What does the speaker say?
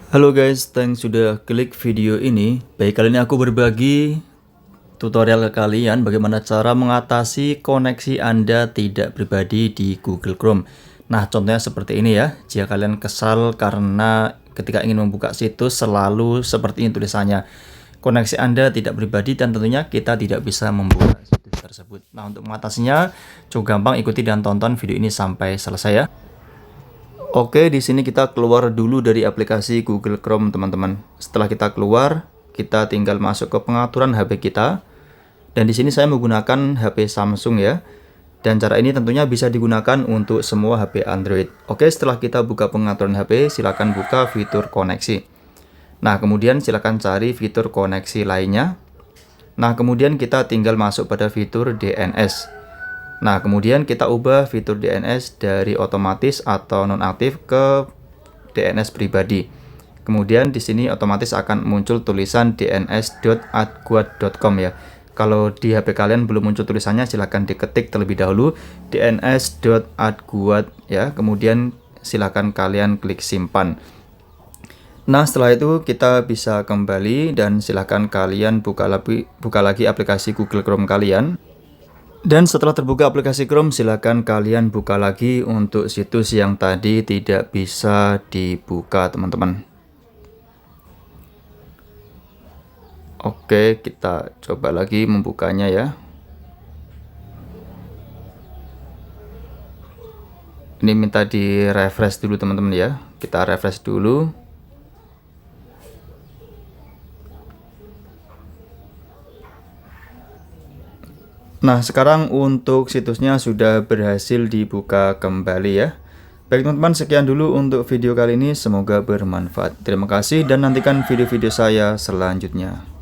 Halo guys, thanks sudah klik video ini. Baik, kali ini aku berbagi tutorial ke kalian bagaimana cara mengatasi koneksi Anda tidak pribadi di Google Chrome. Nah, contohnya seperti ini ya. Jika kalian kesal karena ketika ingin membuka situs selalu seperti ini tulisannya. Koneksi Anda tidak pribadi dan tentunya kita tidak bisa membuka situs tersebut. Nah, untuk mengatasinya cukup gampang, ikuti dan tonton video ini sampai selesai ya. Oke, di sini kita keluar dulu dari aplikasi Google Chrome, teman-teman. Setelah kita keluar, kita tinggal masuk ke pengaturan HP kita. Dan di sini saya menggunakan HP Samsung ya. Dan cara ini tentunya bisa digunakan untuk semua HP Android. Oke, setelah kita buka pengaturan HP, silakan buka fitur koneksi. Nah, kemudian silakan cari fitur koneksi lainnya. Nah, kemudian kita tinggal masuk pada fitur DNS. Nah, kemudian kita ubah fitur DNS dari otomatis atau nonaktif ke DNS pribadi. Kemudian di sini otomatis akan muncul tulisan dns.adguard.com ya. Kalau di HP kalian belum muncul tulisannya, silahkan diketik terlebih dahulu dns.adguard ya. Kemudian silahkan kalian klik simpan. Nah, setelah itu kita bisa kembali dan silahkan kalian buka lagi aplikasi Google Chrome kalian. Dan setelah terbuka aplikasi Chrome, silakan kalian buka lagi untuk situs yang tadi tidak bisa dibuka, teman-teman. Oke, kita coba lagi membukanya ya. Ini minta di refresh dulu, teman-teman ya. Kita refresh dulu. Nah, sekarang untuk situsnya sudah berhasil dibuka kembali ya. Baik teman-teman, sekian dulu untuk video kali ini. Semoga bermanfaat. Terima kasih dan nantikan video-video saya selanjutnya.